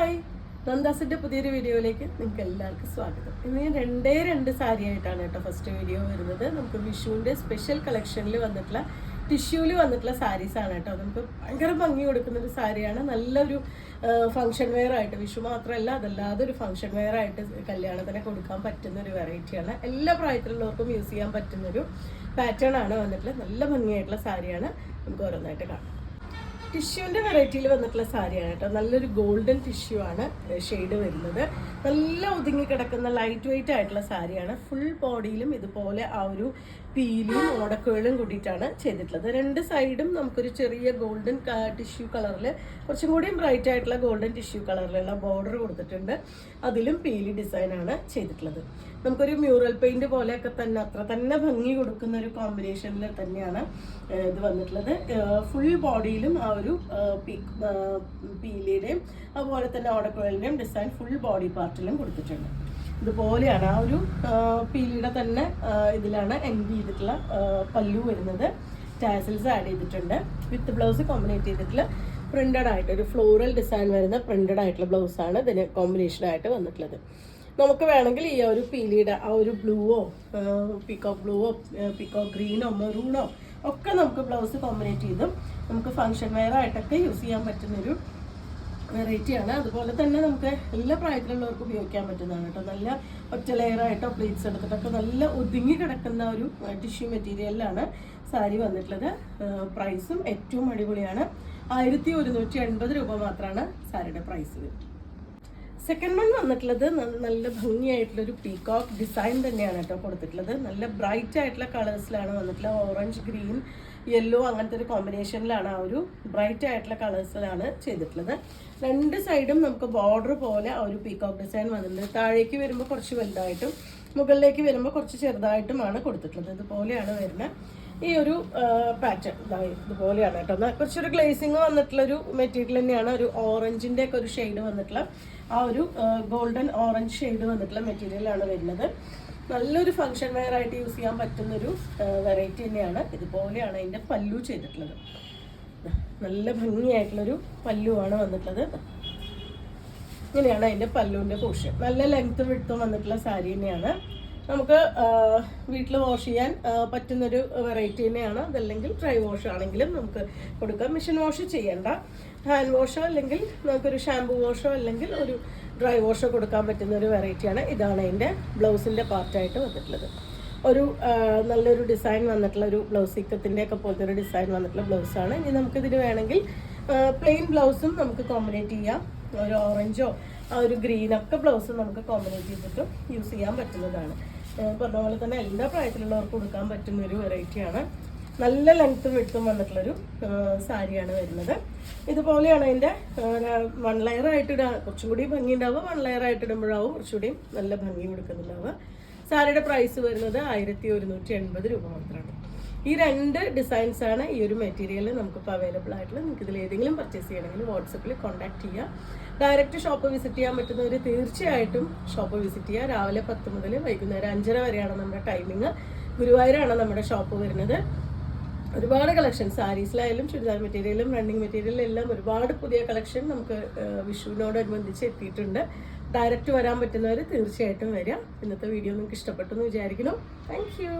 Hi, നന്ദാസിൻ്റെ പുതിയൊരു വീഡിയോയിലേക്ക് നിങ്ങൾക്ക് എല്ലാവർക്കും സ്വാഗതം. ഇന്ന് ഞാൻ രണ്ട് സാരി ആയിട്ടാണ് കേട്ടോ ഫസ്റ്റ് വീഡിയോ വരുന്നത്. നമുക്ക് വിഷുവിൻ്റെ സ്പെഷ്യൽ കളക്ഷനിൽ വന്നിട്ടുള്ള ടിഷ്യൂവിൽ വന്നിട്ടുള്ള സാരീസാണ് കേട്ടോ. നമുക്ക് ഭയങ്കര ഭംഗി കൊടുക്കുന്നൊരു സാരിയാണ്. നല്ലൊരു ഫംഗ്ഷൻ വെയർ ആയിട്ട്, വിഷു മാത്രമല്ല അതല്ലാതെ ഒരു ഫംഗ്ഷൻ വെയർ ആയിട്ട് കല്യാണത്തിന് കൊടുക്കാൻ പറ്റുന്ന ഒരു വെറൈറ്റിയാണ്. എല്ലാ പ്രായത്തിലുള്ളവർക്കും യൂസ് ചെയ്യാൻ പറ്റുന്നൊരു പാറ്റേൺ ആണ് വന്നിട്ടുള്ളത്. നല്ല ഭംഗിയായിട്ടുള്ള സാരിയാണ്. നമുക്ക് ഓരോന്നായിട്ട് കാണാം. ടിഷ്യൂവിൻ്റെ വെറൈറ്റിയിൽ വന്നിട്ടുള്ള സാരിയാണ് കേട്ടോ. നല്ലൊരു ഗോൾഡൻ ടിഷ്യൂ ആണ് ഷെയ്ഡ് വരുന്നത്. നല്ല ഒതുങ്ങി കിടക്കുന്ന ലൈറ്റ് വെയിറ്റ് ആയിട്ടുള്ള സാരിയാണ്. ഫുൾ ബോഡിയിലും ഇതുപോലെ ആ ഒരു പീലിയും ഓടക്കുകളും കൂടിയിട്ടാണ് ചെയ്തിട്ടുള്ളത്. രണ്ട് സൈഡും നമുക്കൊരു ചെറിയ ഗോൾഡൻ ടിഷ്യൂ കളറിൽ, കുറച്ചും കൂടിയും ബ്രൈറ്റ് ആയിട്ടുള്ള ഗോൾഡൻ ടിഷ്യൂ കളറിലുള്ള ബോർഡർ കൊടുത്തിട്ടുണ്ട്. അതിലും പീലി ഡിസൈനാണ് ചെയ്തിട്ടുള്ളത്. നമുക്കൊരു മ്യൂറൽ പെയിന്റ് പോലെയൊക്കെ തന്നെ അത്ര തന്നെ ഭംഗി കൊടുക്കുന്ന ഒരു കോമ്പിനേഷനിൽ തന്നെയാണ് ഇത് വന്നിട്ടുള്ളത്. ഫുൾ ബോഡിയിലും ആ ഒരു പീലിയുടെയും അതുപോലെ തന്നെ ഓടക്കുഴലിൻ്റെയും ഡിസൈൻ ഫുൾ ബോഡി പാർട്ടിലും കൊടുത്തിട്ടുണ്ട്. ഇതുപോലെയാണ് ആ ഒരു പീലിയുടെ തന്നെ ഇതിലാണ് എൻഡ് ചെയ്തിട്ടുള്ള പല്ലു വരുന്നത്. ടാസൽസ് ആഡ് ചെയ്തിട്ടുണ്ട്. വിത്ത് ബ്ലൗസ് കോമ്പിനേറ്റ് ചെയ്തിട്ടുള്ള പ്രിന്റഡ് ആയിട്ട് ഒരു ഫ്ലോറൽ ഡിസൈൻ വരുന്ന പ്രിന്റഡ് ആയിട്ടുള്ള ബ്ലൗസാണ് ഇതിന് കോമ്പിനേഷനായിട്ട് വന്നിട്ടുള്ളത്. നമുക്ക് വേണമെങ്കിൽ ഈ ഒരു പീലിയുടെ ആ ഒരു ബ്ലൂവോ പീക്കോക്ക് ബ്ലൂവോ പീക്കോക്ക് ഗ്രീനോ മെറൂണോ ഒക്കെ നമുക്ക് ബ്ലൗസ് കോമ്പിനേറ്റ് ചെയ്തും നമുക്ക് ഫംഗ്ഷൻ വെയർ ആയിട്ടൊക്കെ യൂസ് ചെയ്യാൻ പറ്റുന്നൊരു വെറൈറ്റിയാണ്. അതുപോലെ തന്നെ നമുക്ക് എല്ലാ പ്രായത്തിലുള്ളവർക്കും ഉപയോഗിക്കാൻ പറ്റുന്നതാണ് കേട്ടോ. നല്ല ഒറ്റ ലെയറായിട്ടോ പ്ലേറ്റ്സ് എടുത്തിട്ടൊക്കെ നല്ല ഒതുങ്ങി കിടക്കുന്ന ഒരു ടിഷ്യൂ മെറ്റീരിയലിലാണ് സാരി വന്നിട്ടുള്ളത്. പ്രൈസും ഏറ്റവും അടിപൊളിയാണ്. 1180 രൂപ മാത്രമാണ് സാരിയുടെ പ്രൈസ് വരുന്നത്. സെക്കൻഡ് വൺ വന്നിട്ടുള്ളത് നല്ല ഭംഗിയായിട്ടുള്ളൊരു പീകോക്ക് ഡിസൈൻ തന്നെയാണ് കേട്ടോ കൊടുത്തിട്ടുള്ളത്. നല്ല ബ്രൈറ്റ് ആയിട്ടുള്ള കളേഴ്സിലാണ് വന്നിട്ടുള്ളത്. ഓറഞ്ച്, ഗ്രീൻ, യെല്ലോ അങ്ങനത്തെ ഒരു കോമ്പിനേഷനിലാണ് ആ ഒരു ബ്രൈറ്റ് ആയിട്ടുള്ള കളേഴ്സിലാണ് ചെയ്തിട്ടുള്ളത്. രണ്ട് സൈഡും നമുക്ക് ബോർഡർ പോലെ ആ ഒരു പീകോക്ക് ഡിസൈൻ വന്നിട്ടുണ്ട്. താഴേക്ക് വരുമ്പോൾ കുറച്ച് വലുതായിട്ടും മുകളിലേക്ക് വരുമ്പോൾ കുറച്ച് ചെറുതായിട്ടുമാണ് കൊടുത്തിട്ടുള്ളത്. ഇതുപോലെയാണ് വരുന്നത് ഈ ഒരു പാറ്റേൺ. ഇതുപോലെയാണ് കേട്ടോ. കുറച്ചൊരു ഗ്ലേസിങ് വന്നിട്ടുള്ളൊരു മെറ്റീരിയൽ തന്നെയാണ്. ഒരു ഓറഞ്ചിൻ്റെ ഒക്കെ ഒരു ഷെയ്ഡ് വന്നിട്ടുള്ള ആ ഒരു ഗോൾഡൻ ഓറഞ്ച് ഷെയ്ഡ് വന്നിട്ടുള്ള മെറ്റീരിയലാണ് വരുന്നത്. നല്ലൊരു ഫംഗ്ഷൻ വെയർ ആയിട്ട് യൂസ് ചെയ്യാൻ പറ്റുന്നൊരു വെറൈറ്റി തന്നെയാണ്. ഇതുപോലെയാണ് അതിൻ്റെ പല്ലു ചെയ്തിട്ടുള്ളത്. നല്ല ഭംഗിയായിട്ടുള്ളൊരു പല്ലുവാണ് വന്നിട്ടുള്ളത്. ഇങ്ങനെയാണ് അതിൻ്റെ പല്ലുവിൻ്റെ പോർഷൻ. നല്ല ലെങ്ത്തും വിഡ്ത്തും വന്നിട്ടുള്ള സാരി തന്നെയാണ്. നമുക്ക് വീട്ടിൽ വാഷ് ചെയ്യാൻ പറ്റുന്നൊരു വെറൈറ്റി തന്നെയാണ്. അതല്ലെങ്കിൽ ഡ്രൈ വാഷ് ആണെങ്കിലും നമുക്ക് കൊടുക്കാം. മെഷീൻ വാഷ് ചെയ്യേണ്ട. ഹാൻഡ് വാഷോ അല്ലെങ്കിൽ നമുക്കൊരു ഷാമ്പു വാഷോ അല്ലെങ്കിൽ ഒരു ഡ്രൈ വാഷോ കൊടുക്കാൻ പറ്റുന്ന ഒരു വെറൈറ്റിയാണ്. ഇതാണ് അതിൻ്റെ ബ്ലൗസിൻ്റെ പാർട്ടായിട്ട് വന്നിട്ടുള്ളത്. ഒരു നല്ലൊരു ഡിസൈൻ വന്നിട്ടുള്ള ഒരു ബ്ലൗസ്, ഇക്കത്തിൻ്റെ ഒക്കെ പോലത്തെ ഒരു ഡിസൈൻ വന്നിട്ടുള്ള ബ്ലൗസാണ്. ഇനി നമുക്കിതിന് വേണമെങ്കിൽ പ്ലെയിൻ ബ്ലൗസും നമുക്ക് കോമ്പിനേറ്റ് ചെയ്യാം. ഒരു ഓറഞ്ചോ ആ ഒരു ഗ്രീനൊക്കെ ബ്ലൗസും നമുക്ക് കോമ്പിനേറ്റ് ചെയ്തിട്ടും യൂസ് ചെയ്യാൻ പറ്റുന്നതാണ്. പറഞ്ഞ പോലെ തന്നെ എല്ലാ പ്രായത്തിലുള്ളവർക്ക് കൊടുക്കാൻ പറ്റുന്ന ഒരു വെറൈറ്റിയാണ്. നല്ല ലെങ്ത്തും വിഡ്ത്തും വന്നിട്ടുള്ളൊരു സാരിയാണ് വരുന്നത്. ഇതുപോലെയാണ് അതിൻ്റെ വൺ ലെയർ ആയിട്ട് ഇടാൻ കുറച്ചും കൂടി ഭംഗി ഉണ്ടാവുക. വൺ ലെയർ ആയിട്ട് ഇടുമ്പോഴാവും കുറച്ചുകൂടിയും നല്ല ഭംഗി കൊടുക്കുന്നുണ്ടാവുക. സാരിയുടെ പ്രൈസ് വരുന്നത് 1180 രൂപ മാത്രമാണ്. ഈ രണ്ട് ഡിസൈൻസാണ് ഈ ഒരു മെറ്റീരിയൽ നമുക്കിപ്പോൾ അവൈലബിൾ ആയിട്ടുള്ളത്. നിങ്ങൾക്ക് ഇതിൽ ഏതെങ്കിലും പർച്ചേസ് ചെയ്യണമെങ്കിൽ വാട്സപ്പിൽ കോൺടാക്ട് ചെയ്യുക. ഡയറക്റ്റ് ഷോപ്പ് വിസിറ്റ് ചെയ്യാൻ പറ്റുന്നവർ തീർച്ചയായിട്ടും ഷോപ്പ് വിസിറ്റ് ചെയ്യുക. രാവിലെ 10 മുതൽ വൈകുന്നേരം 5:30 വരെയാണ് നമ്മുടെ ടൈമിങ്. ഗുരുവായൂരാണ് നമ്മുടെ ഷോപ്പ് വരുന്നത്. ഒരുപാട് കളക്ഷൻ സാരീസിലായാലും ചുരിദാർ മെറ്റീരിയലും റണ്ണിങ് മെറ്റീരിയലും എല്ലാം ഒരുപാട് പുതിയ കളക്ഷൻ നമുക്ക് വിഷുവിനോടനുബന്ധിച്ച് എത്തിയിട്ടുണ്ട്. ഡയറക്റ്റ് വരാൻ പറ്റുന്നവർ തീർച്ചയായിട്ടും വരിക. ഇന്നത്തെ വീഡിയോ നിങ്ങൾക്ക് ഇഷ്ടപ്പെട്ടു എന്ന് വിചാരിക്കുന്നു. Thank you.